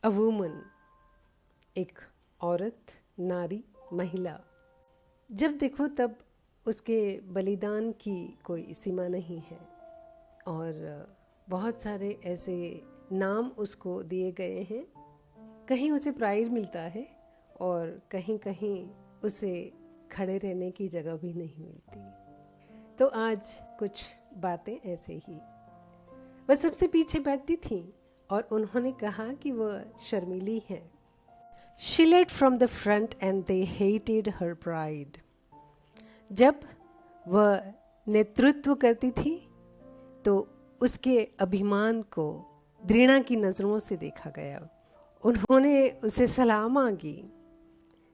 A woman, एक औरत, नारी, महिला। जब देखो तब उसके बलिदान की कोई सीमा नहीं है और बहुत सारे ऐसे नाम उसको दिए गए हैं। कहीं उसे प्राइड मिलता है और कहीं कहीं उसे खड़े रहने की जगह भी नहीं मिलती। तो आज कुछ बातें ऐसे ही। वह सबसे पीछे बैठती थी और उन्होंने कहा कि वह शर्मीली है। She led from the front and they hated her pride. जब वह नेतृत्व करती थी तो उसके अभिमान को घृणा की नज़रों से देखा गया। उन्होंने उसे सलाह मांगी।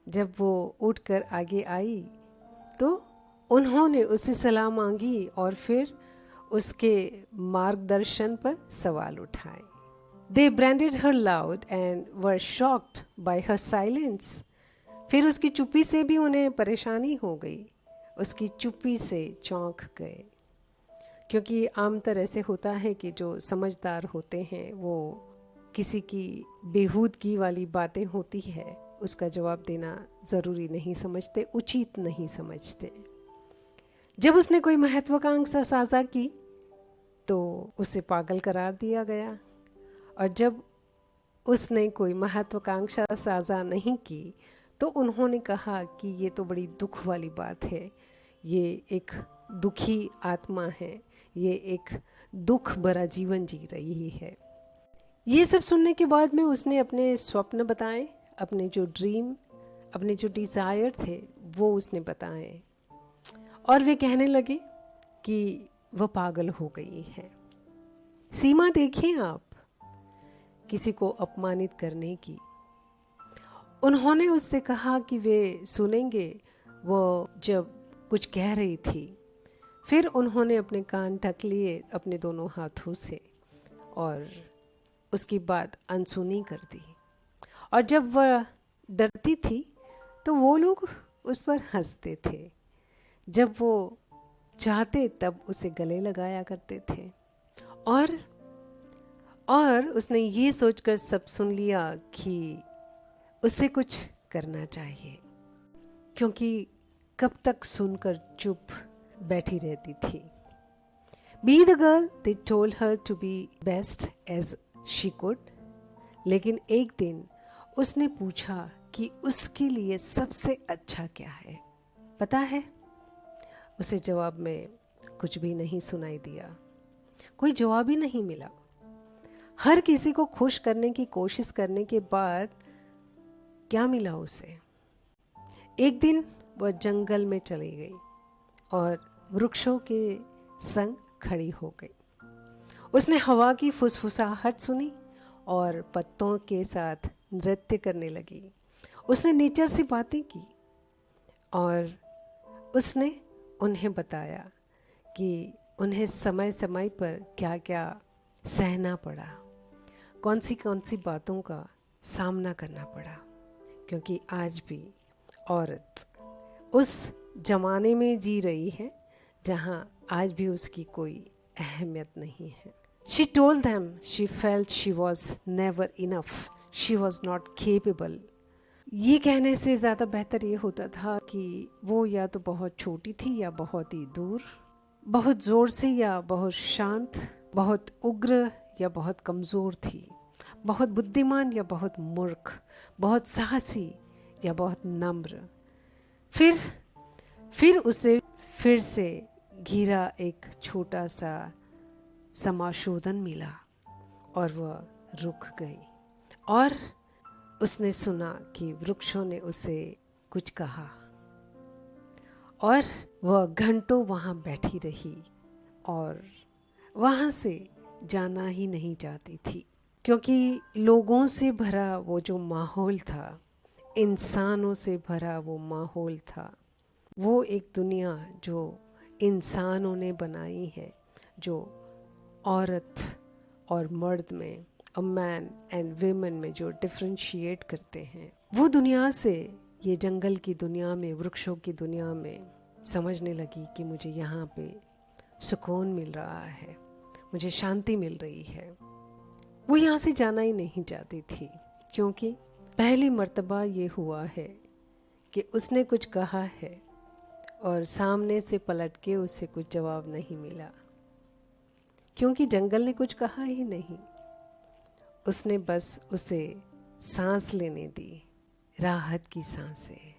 जब वो उठकर आगे आई तो उन्होंने उससे सलाह मांगी और फिर उसके मार्गदर्शन पर सवाल उठाए। They branded her loud and were shocked by her silence. फिर उसकी चुप्पी से भी उन्हें परेशानी हो गई। उसकी चुप्पी से चौंक गए, क्योंकि आमतौर ऐसे होता है कि जो समझदार होते हैं वो किसी की बेहूदगी वाली बातें होती है उसका जवाब देना ज़रूरी नहीं समझते, उचित नहीं समझते। जब उसने कोई महत्वाकांक्षा साझा की तो उसे पागल करार दिया गया, और जब उसने कोई महत्वाकांक्षा साझा नहीं की तो उन्होंने कहा कि ये तो बड़ी दुख वाली बात है, ये एक दुखी आत्मा है, ये एक दुख भरा जीवन जी रही है। ये सब सुनने के बाद में उसने अपने स्वप्न बताए, अपने जो ड्रीम, अपने जो डिज़ायर थे वो उसने बताए, और वे कहने लगे कि वह पागल हो गई है। सीमा देखिए आप, किसी को अपमानित करने की। उन्होंने उससे कहा कि वे सुनेंगे वो जब कुछ कह रही थी। फिर उन्होंने अपने कान ढक लिए अपने दोनों हाथों से और उसकी बात अनसुनी कर दी। और जब वह डरती थी तो वो लोग उस पर हंसते थे। जब वो चाहते तब उसे गले लगाया करते थे। और उसने ये सोचकर सब सुन लिया कि उसे कुछ करना चाहिए, क्योंकि कब तक सुनकर चुप बैठी रहती थी। Be the girl, they told her to be best as she could. लेकिन एक दिन उसने पूछा कि उसके लिए सबसे अच्छा क्या है। पता है, उसे जवाब में कुछ भी नहीं सुनाई दिया, कोई जवाब ही नहीं मिला। हर किसी को खुश करने की कोशिश करने के बाद क्या मिला उसे? एक दिन वह जंगल में चली गई और वृक्षों के संग खड़ी हो गई। उसने हवा की फुसफुसाहट सुनी और पत्तों के साथ नृत्य करने लगी। उसने नेचर से बातें की और उसने उन्हें बताया कि उन्हें समय समय पर क्या क्या सहना पड़ा, कौन सी बातों का सामना करना पड़ा, क्योंकि आज भी औरत उस जमाने में जी रही है जहाँ आज भी उसकी कोई अहमियत नहीं है। She told them she felt she was never enough, she was not capable. ये कहने से ज़्यादा बेहतर ये होता था कि वो या तो बहुत छोटी थी या बहुत ही दूर, बहुत ज़ोर से या बहुत शांत, बहुत उग्र या बहुत कमज़ोर थी, बहुत बुद्धिमान या बहुत मूर्ख, बहुत साहसी या बहुत नम्र। फिर उसे फिर से घिरा एक छोटा सा समाशोधन मिला और वह रुक गई और उसने सुना कि वृक्षों ने उसे कुछ कहा और वह घंटों वहाँ बैठी रही और वहाँ से जाना ही नहीं चाहती थी, क्योंकि लोगों से भरा वो जो माहौल था, इंसानों से भरा वो माहौल था, वो एक दुनिया जो इंसानों ने बनाई है, जो औरत और मर्द में, अ मैन एंड वीमेन में जो डिफ्रेंशिएट करते हैं, वो दुनिया से ये जंगल की दुनिया में, वृक्षों की दुनिया में समझने लगी कि मुझे यहाँ पे सुकून मिल रहा है, मुझे शांति मिल रही है। वो यहाँ से जाना ही नहीं चाहती थी। क्योंकि पहली मर्तबा ये हुआ है कि उसने कुछ कहा है और सामने से पलट के उससे कुछ जवाब नहीं मिला, क्योंकि जंगल ने कुछ कहा ही नहीं। उसने बस उसे सांस लेने दी, राहत की सांसें।